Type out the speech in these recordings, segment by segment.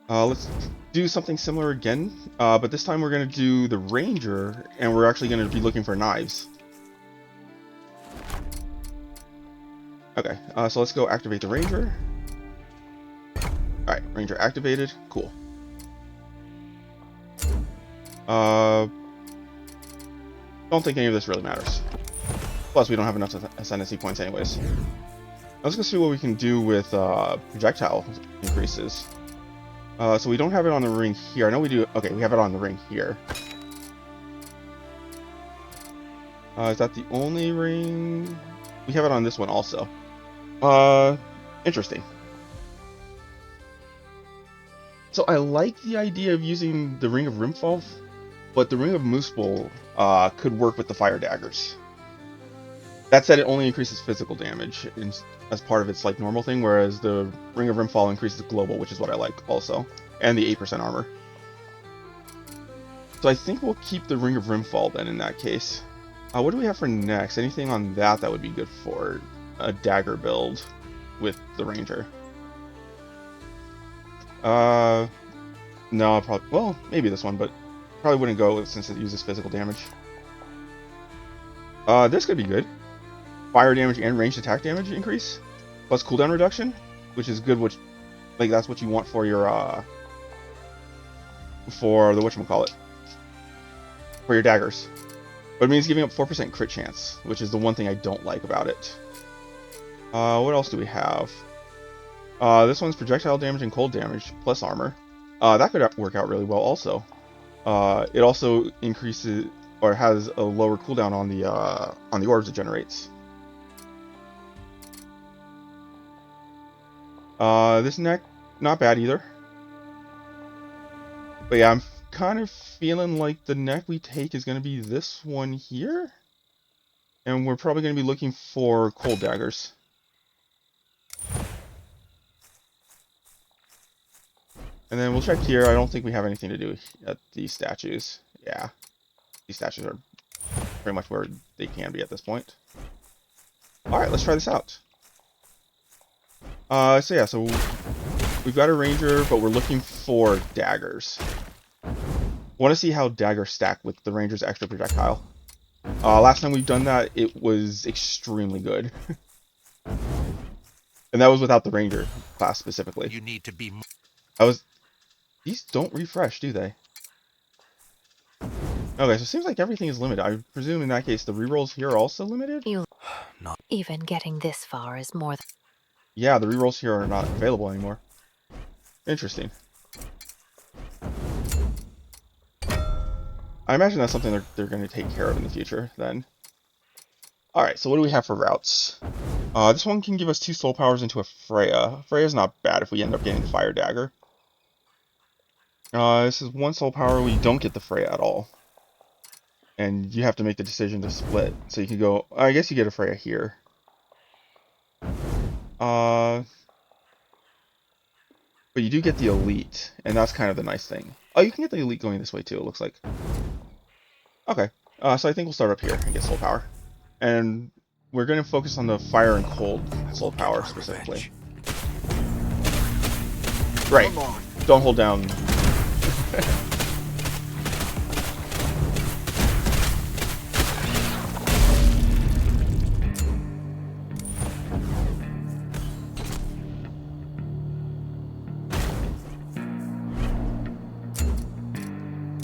Let's do something similar again, but this time we're going to do the ranger, and we're actually going to be looking for knives. Okay, so let's go activate the ranger. Alright, ranger activated. Cool. Don't think any of this really matters. Plus, we don't have enough ascendancy points anyways. Let's go see what we can do with projectile increases. So we don't have it on the ring here. I know we do. Okay, we have it on the ring here. Is that the only ring? We have it on this one also. Interesting. So I like the idea of using the Ring of Rimfall, but the Ring of Moosebowl could work with the fire daggers. That said, it only increases physical damage as part of its like normal thing, whereas the Ring of Rimfall increases global, which is what I like also, and the 8% armor. So I think we'll keep the Ring of Rimfall then in that case. What do we have for next? Anything on that would be good for a dagger build with the ranger? No, probably. Well, maybe this one, but probably wouldn't go since it uses physical damage. This could be good. Fire damage and ranged attack damage increase, plus cooldown reduction, which is good. Which, like, that's what you want for your for the whatchamacallit, for your daggers. But it means giving up 4% crit chance, which is the one thing I don't like about it. What else do we have? This one's projectile damage and cold damage plus armor. That could work out really well also. It also increases or has a lower cooldown on the orbs it generates. This neck, not bad either. But yeah, I'm kind of feeling like the neck we take is going to be this one here. And we're probably going to be looking for cold daggers. And then we'll check here. I don't think we have anything to do at these statues. Yeah, these statues are pretty much where they can be at this point. Alright, let's try this out. So yeah, so we've got a ranger, but we're looking for daggers. Want to see how daggers stack with the ranger's extra projectile. Last time we've done that, it was extremely good. And that was without the ranger class specifically. You need to be. These don't refresh, do they? Okay, so it seems like everything is limited. I presume in that case the rerolls here are also limited? Not even getting this far is more than... Yeah, the rerolls here are not available anymore. Interesting. I imagine that's something they're going to take care of in the future, then. Alright, so what do we have for routes? This one can give us 2 soul powers into a Freya. Freya's not bad if we end up getting Fire Dagger. This is 1 soul power where you don't get the Freya at all. And you have to make the decision to split. So you can go... I guess you get a Freya here. But you do get the Elite, and that's kind of the nice thing. Oh, you can get the Elite going this way too, it looks like. Okay, so I think we'll start up here and get soul power. And we're going to focus on the fire and cold soul power specifically. Right, don't hold down.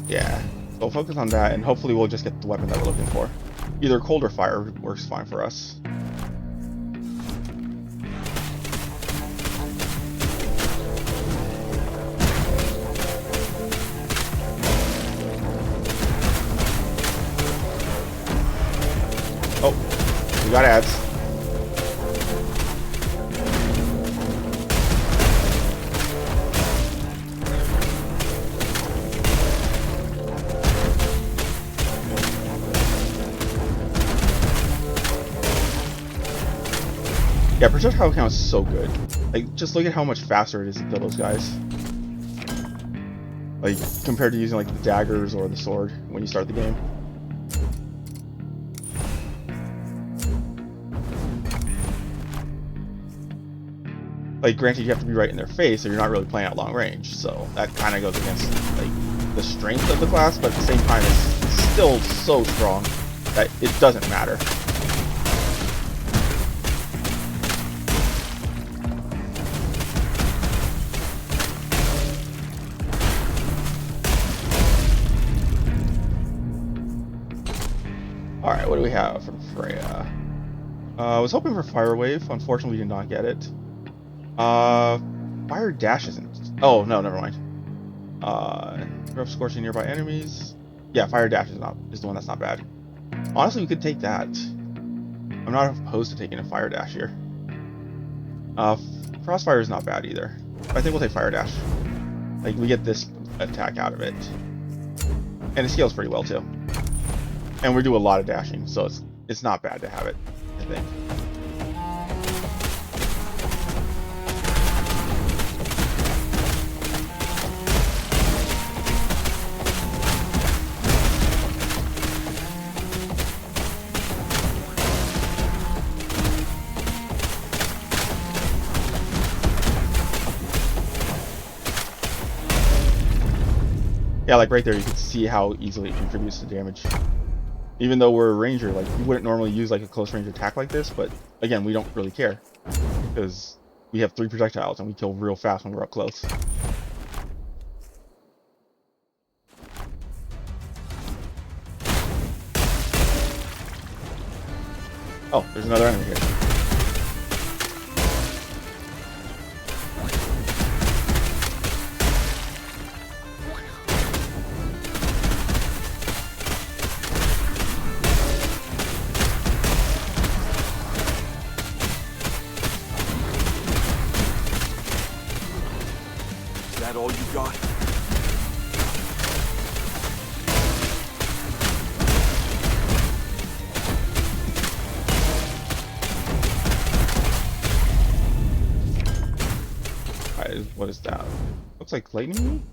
Yeah, so we'll focus on that, and hopefully we'll just get the weapon that we're looking for. Either cold or fire works fine for us. Oh, we got ads. Yeah, projectile count is so good. Like, just look at how much faster it is to kill those guys. Like, compared to using, like, the daggers or the sword when you start the game. Like, granted, you have to be right in their face, so you're not really playing at long range. So that kind of goes against like the strength of the class, but at the same time, it's still so strong that it doesn't matter. Alright, what do we have from Freya? I was hoping for Fire Wave. Unfortunately, we did not get it. Fire Dash isn't... Oh, no, never mind. Rough Scorching nearby enemies. Yeah, Fire Dash is the one that's not bad. Honestly, we could take that. I'm not opposed to taking a Fire Dash here. Crossfire is not bad either. I think we'll take Fire Dash. Like, we get this attack out of it. And it scales pretty well, too. And we do a lot of dashing, so it's not bad to have it, I think. Yeah, like right there, you can see how easily it contributes to damage. Even though we're a ranger, like, you wouldn't normally use like a close range attack like this, but again, we don't really care. Because we have 3 projectiles and we kill real fast when we're up close. Oh, there's another enemy here. All you got? Alright, what is that? Looks like lightning?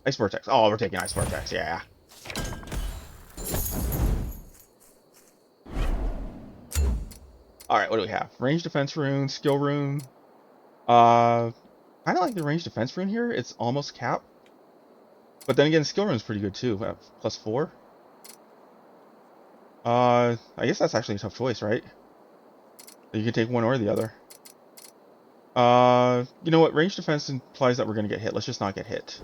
Ice Vortex. Oh, we're taking Ice Vortex, yeah. Alright, what do we have? Range defense rune, skill rune. Kind of like the range defense rune here. It's almost cap. But then again, skill rune is pretty good too. +4. I guess that's actually a tough choice, right? You can take one or the other. You know what? Range defense implies that we're going to get hit. Let's just not get hit.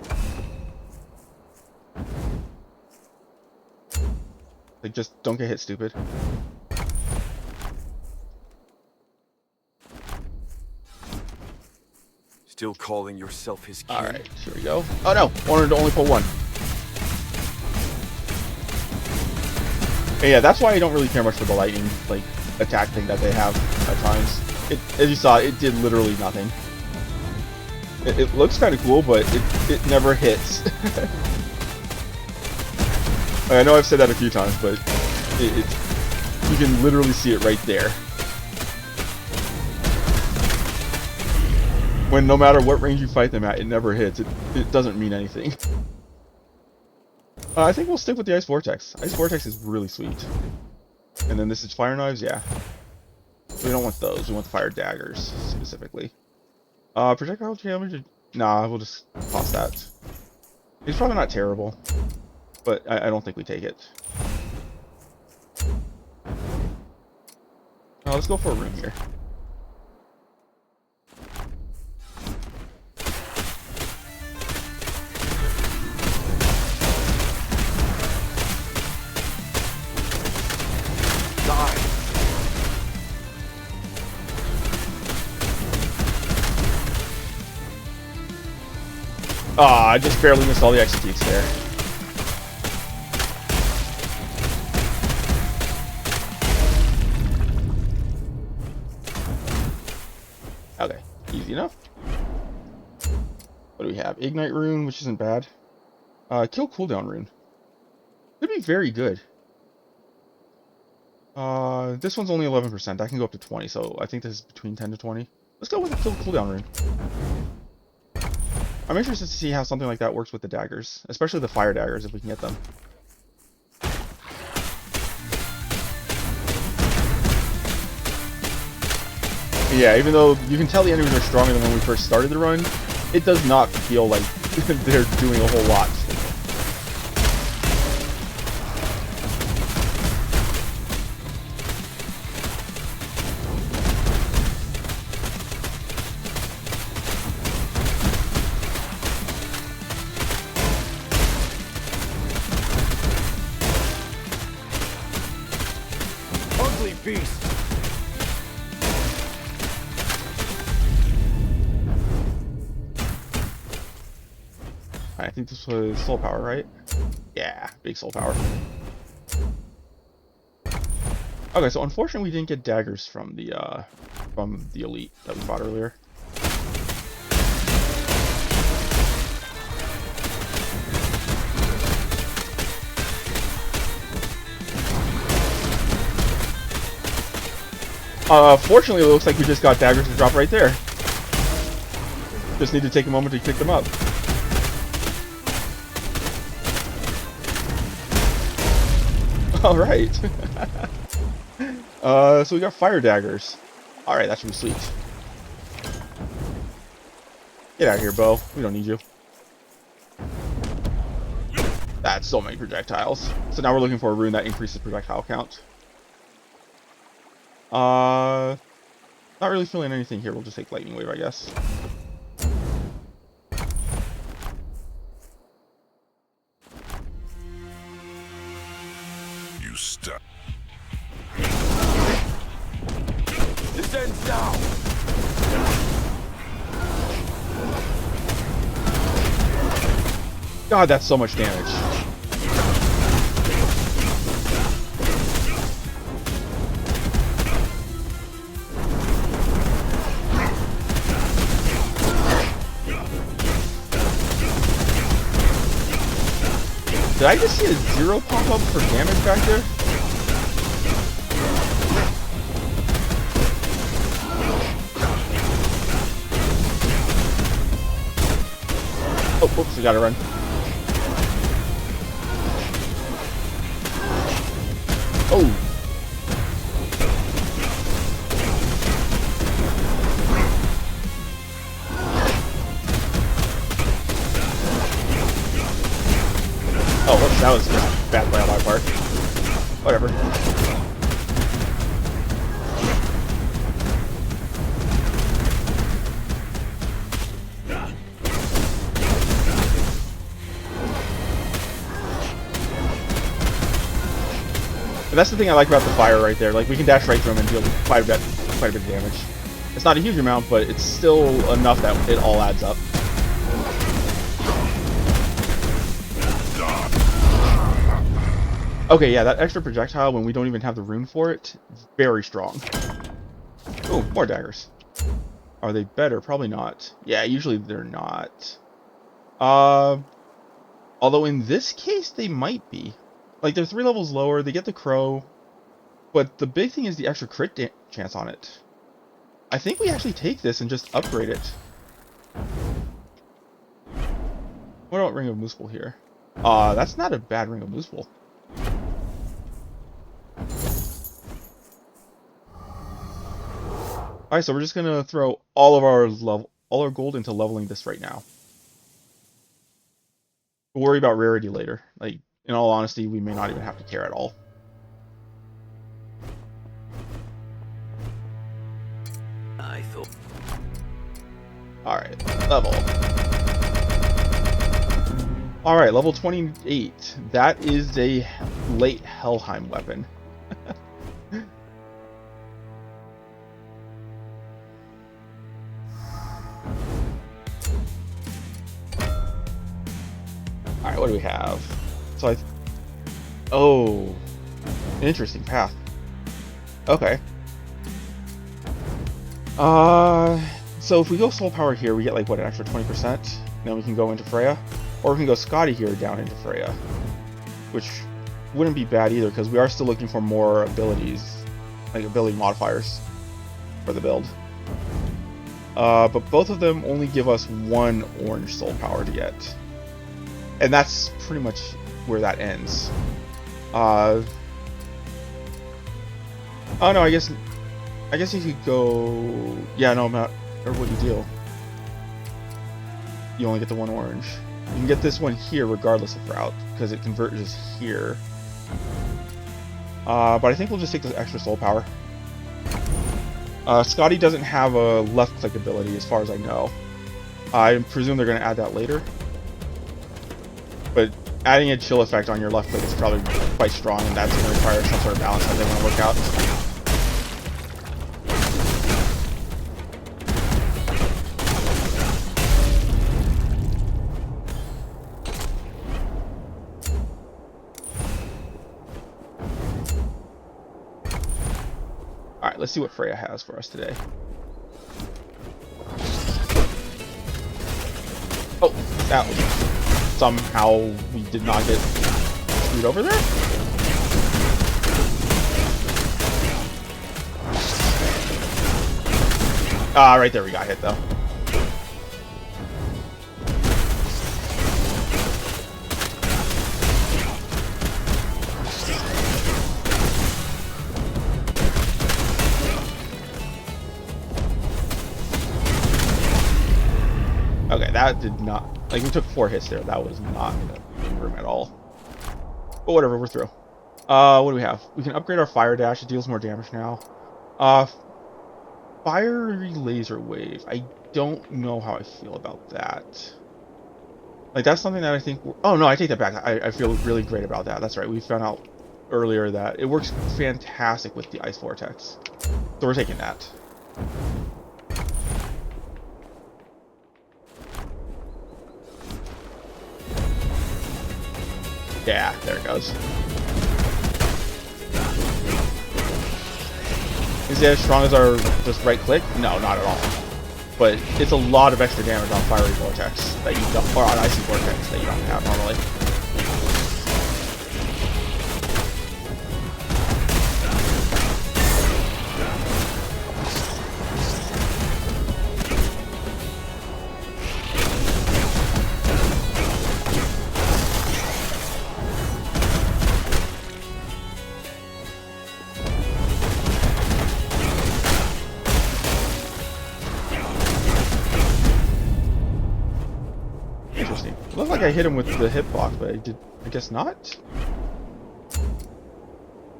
Like, just don't get hit, stupid. Still calling yourself his king? Alright, here we go. Oh no! Wanted to only pull one. And yeah, that's why I don't really care much for the lightning, like, attack thing that they have at times. As you saw, it did literally nothing. It looks kind of cool, but it never hits. I know I've said that a few times, but you can literally see it right there. When no matter what range you fight them at, it never hits. It doesn't mean anything. I think we'll stick with the Ice Vortex. Ice Vortex is really sweet. And then this is Fire Knives, yeah. We don't want those. We want the Fire Daggers, specifically. Projectile damage? Nah, we'll just toss that. It's probably not terrible. But I don't think we take it. Let's go for a room here. Ah, I just barely missed all the executes there. Okay, easy enough. What do we have? Ignite rune, which isn't bad. Kill cooldown rune. Could be very good. This one's only 11%. That can go up to 20, so I think this is between 10 to 20. Let's go with the kill cooldown rune. I'm interested to see how something like that works with the daggers, especially the fire daggers if we can get them. Yeah, even though you can tell the enemies are stronger than when we first started the run, it does not feel like they're doing a whole lot. Ugly beast. I think this was soul power, right? Yeah, big soul power. Okay, so unfortunately we didn't get daggers from the elite that we fought earlier. Fortunately, it looks like we just got daggers to drop right there. Just need to take a moment to pick them up. Alright. So we got fire daggers. Alright, that should be sweet. Get out of here, Bo. We don't need you. That's so many projectiles. So now we're looking for a rune that increases projectile count. Not really feeling anything here. We'll just take lightning wave, I guess. You stop. This ends now. God, that's so much damage. Did I just see a 0 pop up for damage back there? Oh, whoops, we gotta run. Oh! Oh, whoops, that was just bad play on my part. Whatever. But that's the thing I like about the fire right there. Like, we can dash right through them and deal quite a bit of damage. It's not a huge amount, but it's still enough that it all adds up. Okay, yeah, that extra projectile when we don't even have the rune for it, very strong. Oh, more daggers. Are they better? Probably not. Yeah, usually they're not. Although in this case, they might be. Like, they're 3 levels lower, they get the crow, but the big thing is the extra crit chance on it. I think we actually take this and just upgrade it. What about Ring of Moospel here? That's not a bad Ring of Moospel. Alright, so we're just gonna throw all our gold into leveling this right now. We'll worry about rarity later. Like, in all honesty, we may not even have to care at all. I thought. Alright, level. Alright, level 28. That is a late Helheim weapon. Alright, what do we have? So oh, interesting path. Okay. So if we go soul power here, we get like what, an extra 20%? Then we can go into Freya, or we can go Scotty here down into Freya, which wouldn't be bad either because we are still looking for more abilities, like ability modifiers for the build. But both of them only give us 1 orange soul power to get. And that's pretty much where that ends. Oh no, I guess I guess if you go... Yeah, no, not... Or what you do. You only get the one orange. You can get this one here regardless of route, because it converges here. But I think we'll just take the extra soul power. Scotty doesn't have a left-click ability, as far as I know. I presume they're going to add that later. But adding a chill effect on your left-click is probably quite strong, and that's going to require some sort of balance that they want to work out. Alright, let's see what Freya has for us today. Oh, that was... Somehow we did not get screwed over there? Ah, right there we got hit though. Okay, that did not... Like, we took 4 hits there. That was not in room at all. But whatever, we're through. What do we have? We can upgrade our fire dash. It deals more damage now. Fiery laser wave. I don't know how I feel about that. Like, that's something that I think... Oh, no, I take that back. I feel really great about that. That's right. We found out earlier that it works fantastic with the ice vortex. So we're taking that. Yeah, there it goes. Is it as strong as our just right click? No, not at all. But it's a lot of extra damage on Fiery Vortex that you don't, or on Icy Vortex that you don't have normally. Looked like I hit him with the hitbox, but I guess not.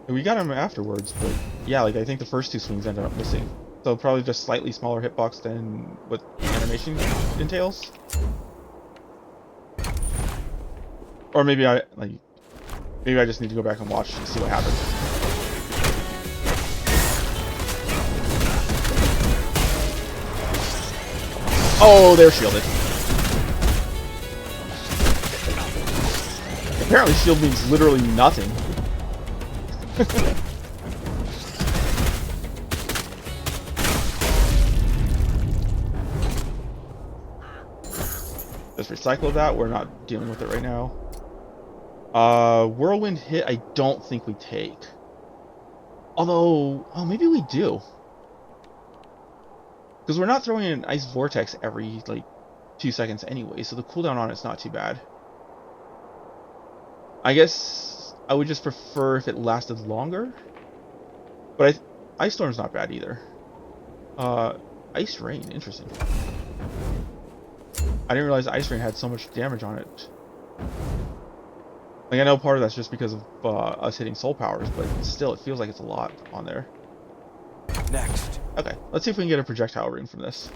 And we got him afterwards, but yeah, like I think the first 2 swings ended up missing. So probably just slightly smaller hitbox than what animation entails. Or maybe I just need to go back and watch to see what happened. Oh, they're shielded. Apparently shield means literally nothing. Just recycle that. We're not dealing with it right now. Whirlwind hit, I don't think we take. Although, oh, maybe we do. Because we're not throwing an ice vortex every, like, 2 seconds anyway, so the cooldown on it's not too bad. I guess I would just prefer if it lasted longer. But Ice Storm's not bad either. Ice Rain, interesting. I didn't realize Ice Rain had so much damage on it. Like, I know part of that's just because of us hitting soul powers, but still, it feels like it's a lot on there. Next. Okay, let's see if we can get a projectile rune from this.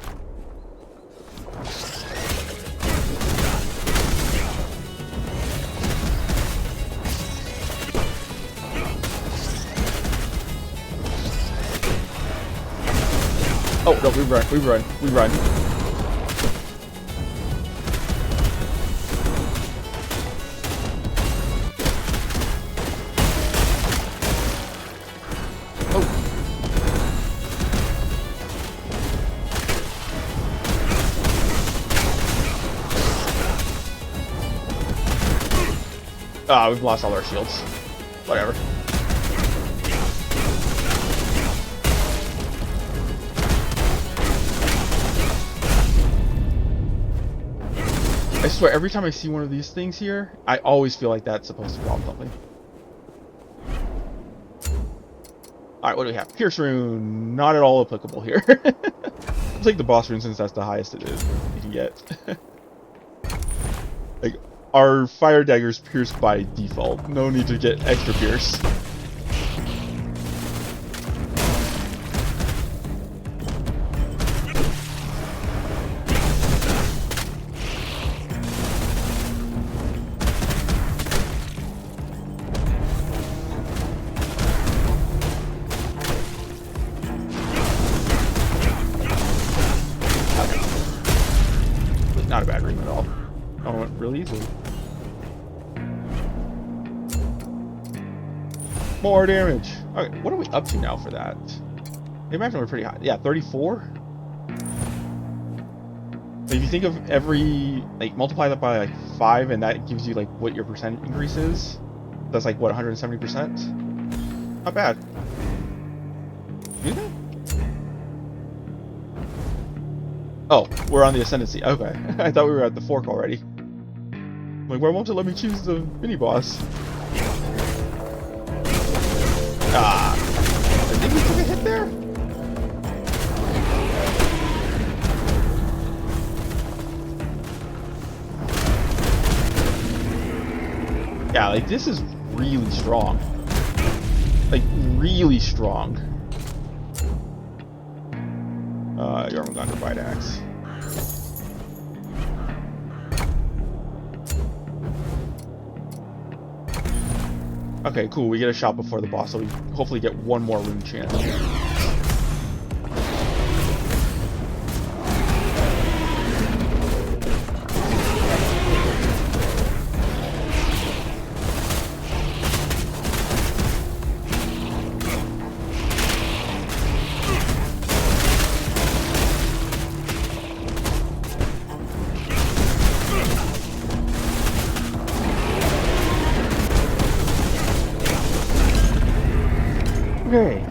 Oh, no, we run. Ah, we've lost all our shields. Whatever. I swear, every time I see one of these things here, I always feel like that's supposed to drop something. Alright, Alright, what do we have? Pierce rune. Not at all applicable here. I'll take the boss rune since that's the highest it is you can get. Like, our fire daggers pierce by default. No need to get extra pierce. Not a bad rune at all. Oh, it went really easily. More damage. Okay, what are we up to now for that? I imagine we're pretty high. Yeah, 34? If you think of every, like, multiply that by, like, 5, and that gives you, like, what your percent increase is. That's, like, what, 170%? Not bad. You think? Oh, we're on the ascendancy. Okay. I thought we were at the fork already. I'm like, why won't it let me choose the mini-boss? Ah. I think we took a hit there? Yeah, like, this is really strong. Like, really strong. Jormungandr Bite Axe. Okay, cool. We get a shot before the boss, so we hopefully get one more rune chance. Okay.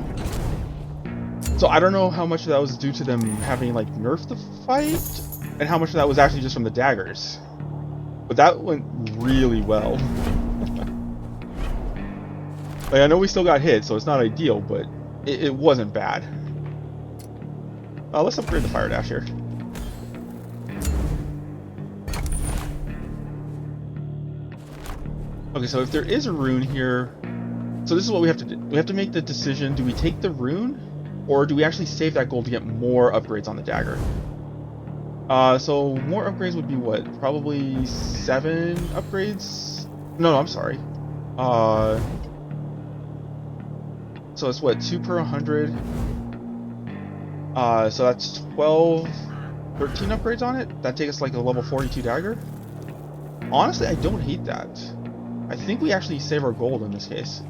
So I don't know how much of that was due to them having, like, nerfed the fight, and how much of that was actually just from the daggers. But that went really well. Like, I know we still got hit, so it's not ideal, but it wasn't bad. Let's upgrade the fire dash here. Okay, so if there is a rune here... So this is what we have to do. We have to make the decision, do we take the rune, or do we actually save that gold to get more upgrades on the dagger? So more upgrades would be what? Probably 7 upgrades? No, I'm sorry. So it's what, 2 per 100? So that's 12, 13 upgrades on it? That'd take us like a level 42 dagger? Honestly, I don't hate that. I think we actually save our gold in this case.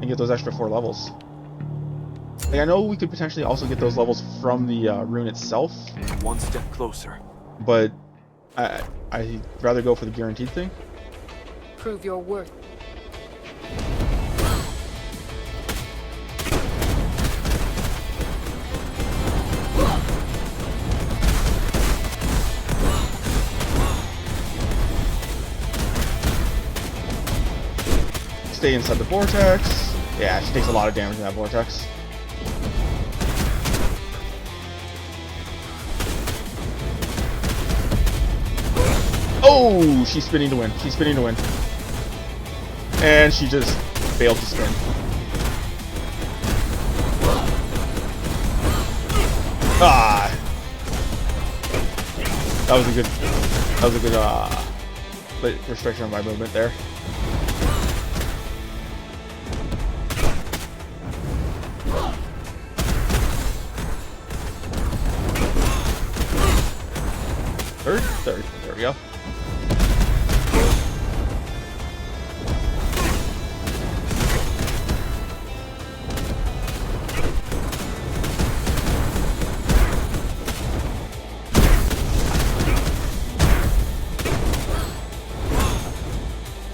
And get those extra 4 levels. Like, I know we could potentially also get those levels from the rune itself. One step closer. But I'd rather go for the guaranteed thing. Prove your worth. Stay inside the vortex. Yeah, she takes a lot of damage in that vortex. Oh, she's spinning to win. She's spinning to win. And she just failed to spin. Ah. That was a good restriction on my movement there. Third. There we go.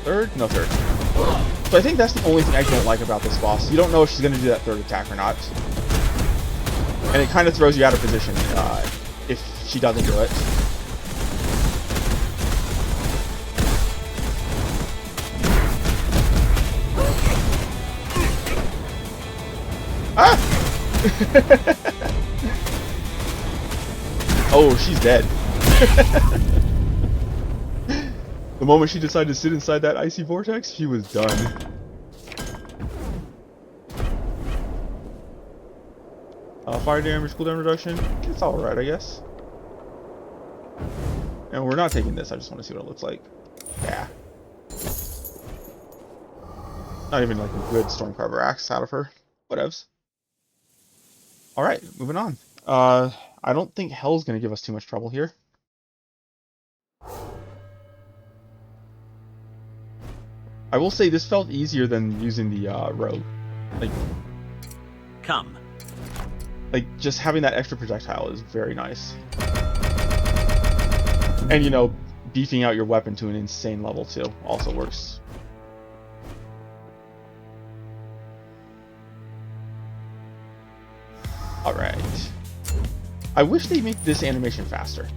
Third? No, third. So I think that's the only thing I don't like about this boss. You don't know if she's going to do that third attack or not. And it kind of throws you out of position if she doesn't do it. Oh, she's dead. The moment she decided to sit inside that icy vortex, she was done. Fire damage, cooldown reduction. It's alright, I guess. And we're not taking this, I just want to see what it looks like. Yeah. Not even like a good Stormcarver axe out of her. Whatevs. Alright, moving on. I don't think Hell's gonna give us too much trouble here. I will say this felt easier than using the rogue. Come. Like, just having that extra projectile is very nice. And, you know, beefing out your weapon to an insane level, too, also works. Alright. I wish they'd make this animation faster.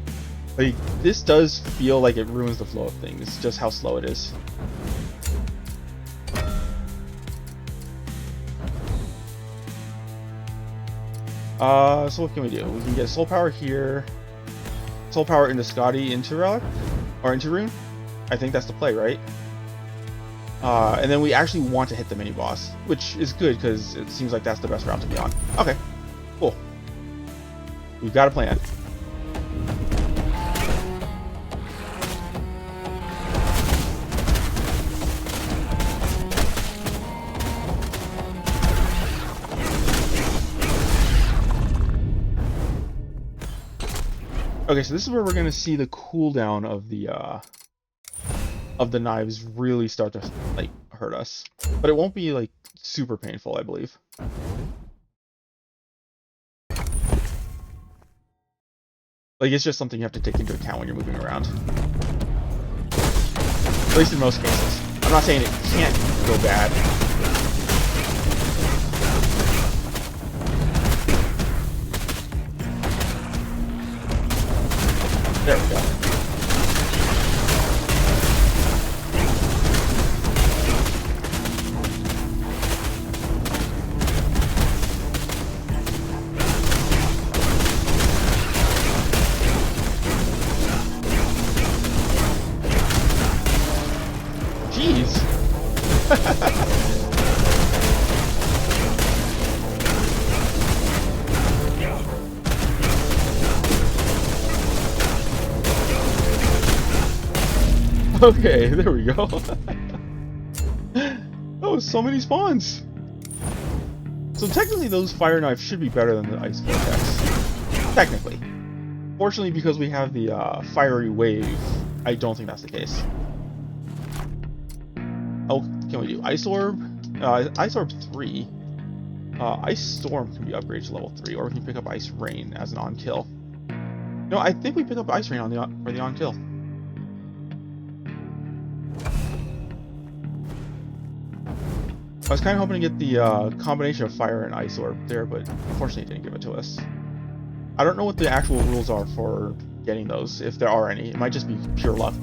Like, this does feel like it ruins the flow of things, just how slow it is. So what can we do? We can get soul power here, soul power into Scotty, into Relic, or into Rune. I think that's the play, right? And then we actually want to hit the mini boss, which is good because it seems like that's the best route to be on. Okay, cool. We've got a plan. Okay, so this is where we're gonna see the cooldown of the knives really start to like hurt us, but it won't be like super painful, I believe. Like, it's just something you have to take into account when you're moving around. At least in most cases. I'm not saying it can't go bad. There we go. Jeez. Okay, there we go. Oh, so many spawns. So technically those fire knives should be better than the ice vortex. Technically. Fortunately, because we have the fiery wave, I don't think that's the case. Oh, can we do Ice Orb? Ice Orb 3. Ice Storm can be upgraded to level 3, or we can pick up Ice Rain as an on-kill. No, I think we pick up Ice Rain for the on-kill. I was kind of hoping to get the combination of Fire and Ice Orb there, but unfortunately it didn't give it to us. I don't know what the actual rules are for getting those, if there are any. It might just be pure luck.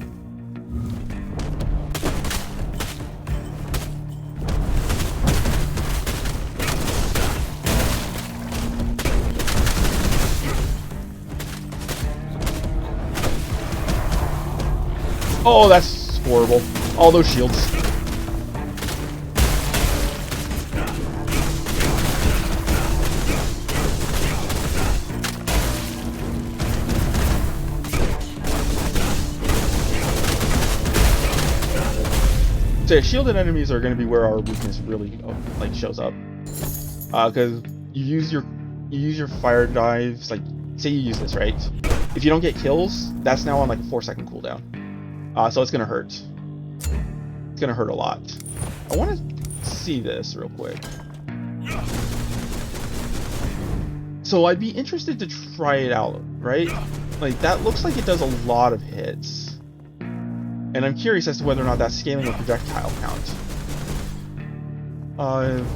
Oh, that's horrible. All those shields. So yeah, shielded enemies are going to be where our weakness really like shows up. Because you use your fire dives, like say you use this, right? If you don't get kills, that's now on like a 4-second cooldown. So it's gonna hurt. It's gonna hurt a lot. I want to see this real quick. So I'd be interested to try it out, right? Like that looks like it does a lot of hits. And I'm curious as to whether or not that's scaling a projectile count.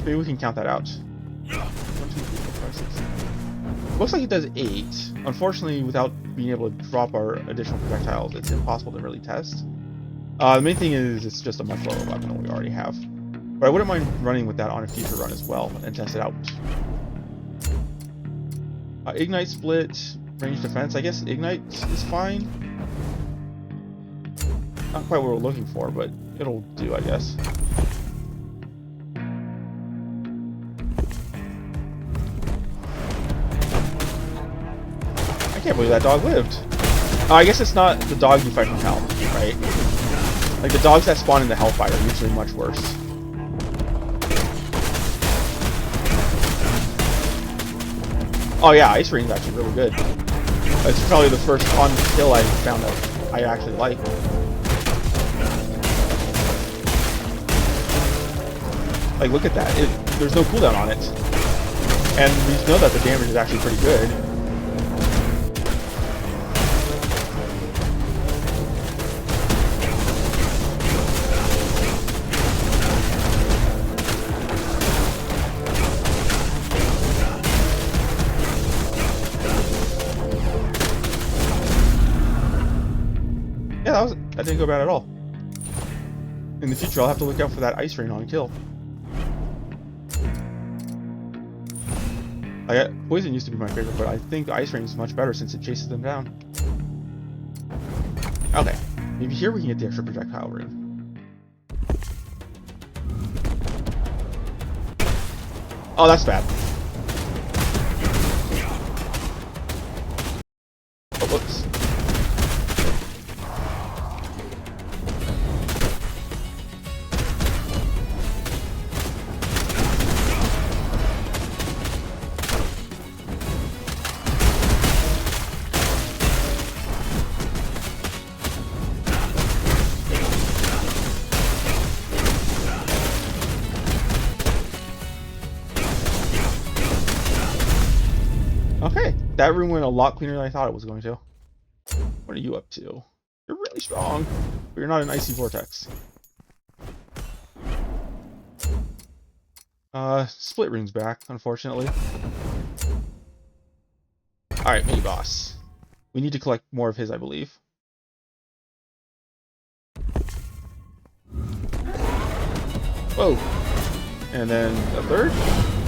Maybe we can count that out. 1, 2, 3, 4, 5, 6. Looks like it does 8. Unfortunately, without being able to drop our additional projectiles, it's impossible to really test. The main thing is it's just a much lower weapon than we already have. But I wouldn't mind running with that on a future run as well and test it out. Ignite split, range defense. I guess Ignite is fine. Not quite what we're looking for, but it'll do, I guess. I can't believe that dog lived. Oh, I guess it's not the dog you fight from hell, right? Like, the dogs that spawn in the Hellfire are usually much worse. Oh yeah, Ice Ring is actually really good. It's probably the first fun kill I found that I actually like. Like, look at that. There's no cooldown on it. And we know that the damage is actually pretty good. Yeah, that didn't go bad at all. In the future, I'll have to look out for that Ice Ring on kill. Poison used to be my favorite, but I think Ice Ring is much better since it chases them down. Okay, maybe here we can get the extra projectile rune. Oh, that's bad. Oh, whoops. Okay, that room went a lot cleaner than I thought it was going to. What are you up to? You're really strong, but you're not an icy vortex. Split rune's back, unfortunately. Alright, mini boss. We need to collect more of his, I believe. Whoa! And then a third?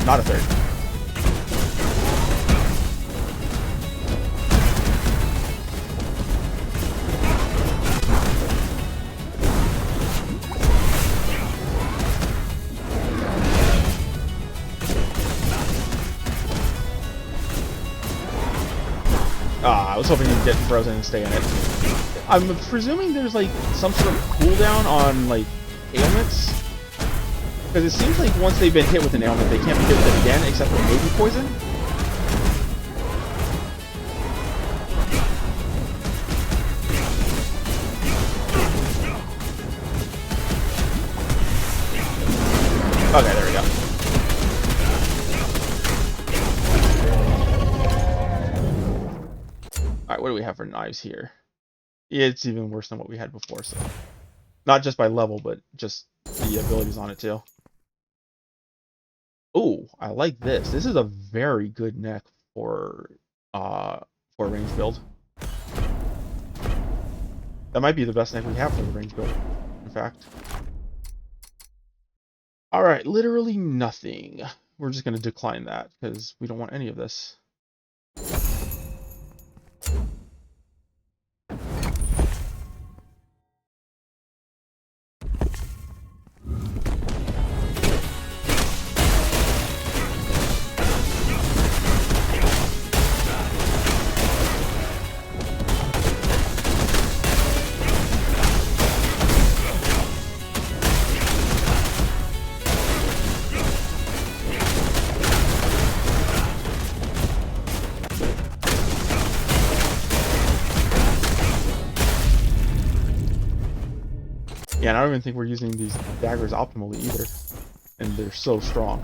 Not a third. I was hoping you'd get frozen and stay in it. I'm presuming there's like some sort of cooldown on like ailments, because it seems like once they've been hit with an ailment, they can't be hit with it again, except for maybe poison. Okay, there we go. Alright, what do we have for knives here? It's even worse than what we had before, so... Not just by level, but just the abilities on it, too. Ooh, I like this. This is a very good neck for a range build. That might be the best neck we have for the range build, in fact. Alright, literally nothing. We're just going to decline that, because we don't want any of this. Yeah, and I don't even think we're using these daggers optimally either. And they're so strong.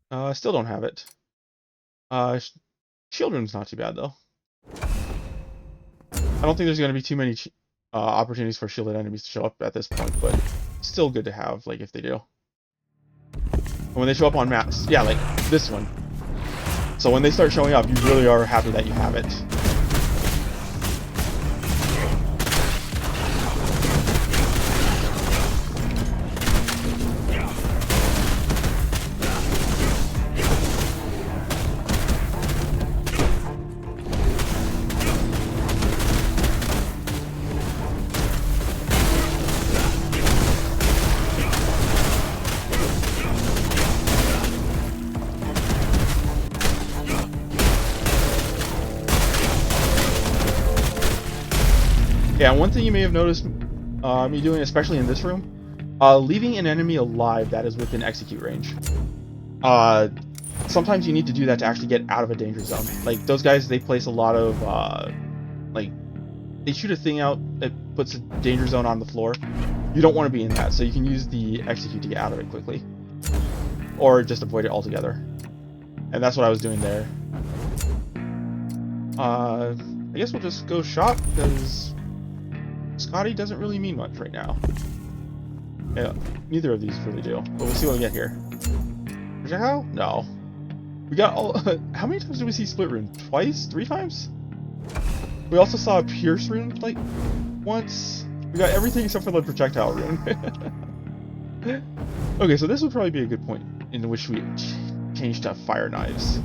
I still don't have it. Shield room's not too bad, though. I don't think there's going to be too many opportunities for shielded enemies to show up at this point, but still good to have, like, if they do. And when they show up on maps, yeah, like this one. So when they start showing up, you really are happy that you have it. Yeah, one thing you may have noticed me doing, especially in this room, leaving an enemy alive that is within execute range. Sometimes you need to do that to actually get out of a danger zone. Like, those guys, they place a lot of, like, they shoot a thing out that puts a danger zone on the floor. You don't want to be in that, so you can use the execute to get out of it quickly. Or just avoid it altogether. And that's what I was doing there. I guess we'll just go shop, because Scotty doesn't really mean much right now. Yeah, neither of these really do. But we'll see what we get here. Projectile? No. We got all... how many times did we see Split Rune? Twice? 3 times? We also saw a Pierce Rune, like, once. We got everything except for the Projectile Rune. Okay, so this would probably be a good point in which we change to Fire Knives.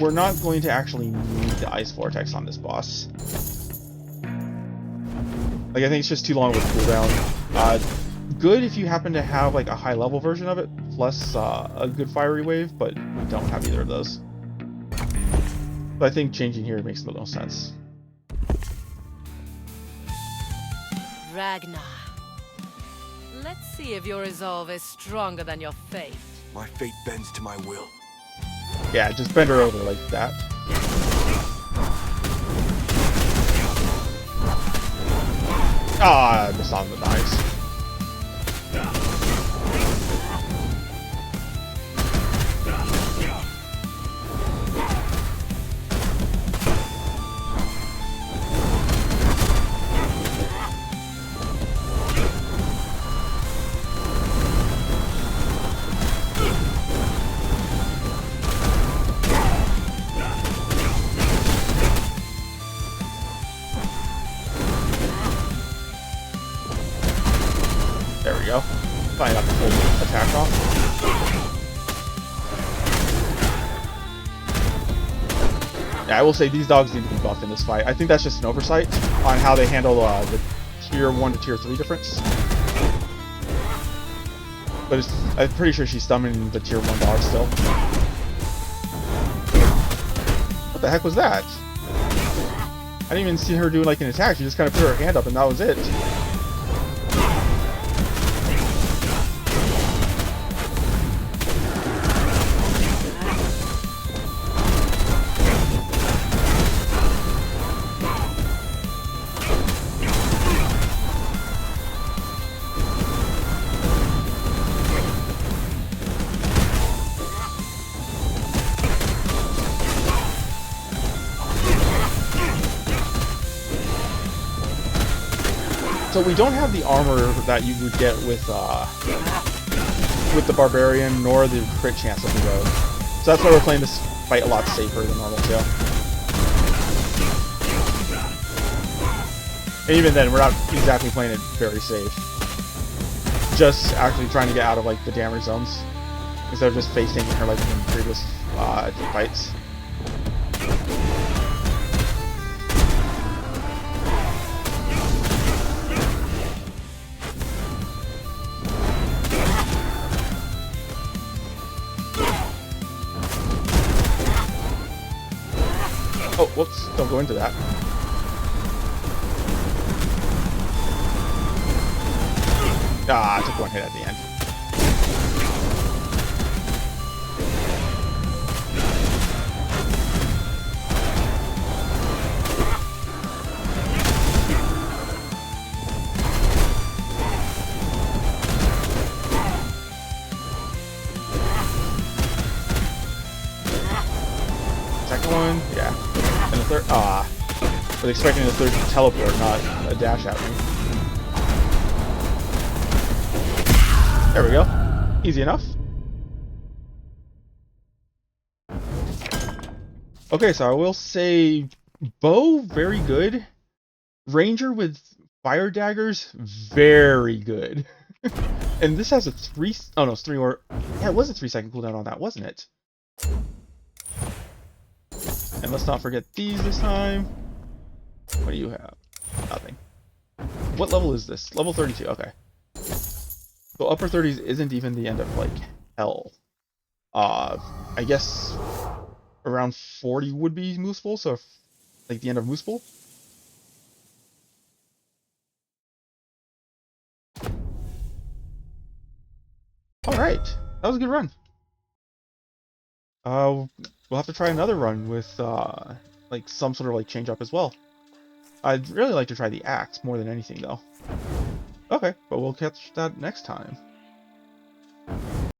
We're not going to actually need the Ice Vortex on this boss. Like, I think it's just too long of a cooldown. Good if you happen to have, like, a high-level version of it, plus a good Fiery Wave, but we don't have either of those. So I think changing here makes the most sense. Ragnar. Let's see if your resolve is stronger than your fate. My fate bends to my will. Yeah, just bend her over like that. Ah, I missed on the knives. There we go. Finally got the full attack off. Yeah, I will say these dogs need to be buffed in this fight. I think that's just an oversight on how they handle the tier 1 to tier 3 difference. But I'm pretty sure she's summoning the tier 1 dog still. What the heck was that? I didn't even see her do like an attack. She just kind of put her hand up and that was it. So we don't have the armor that you would get with the Barbarian, nor the crit chance of the Rogue. So that's why we're playing this fight a lot safer than normal too. And even then, we're not exactly playing it very safe. Just actually trying to get out of like the damage zones instead of just face taking her like in previous fights. Oh, whoops, don't go into that. Ah, I took one hit at the end. Second one, yeah. And the third, I was expecting the third to teleport, not a dash at me. There we go. Easy enough. Okay, so I will say bow, very good. Ranger with fire daggers, very good. And this has a 3... Oh no, it's 3 or... Yeah, it was a 3-second cooldown on that, wasn't it? And let's not forget these this time. What do you have? Nothing. What level is this? Level 32, okay. So upper 30s isn't even the end of, like, hell. I guess around 40 would be Mooseful, so if, like the end of Mooseful. Alright, that was a good run. We'll have to try another run with, like, some sort of, like, change up as well. I'd really like to try the axe more than anything, though. Okay, but we'll catch that next time.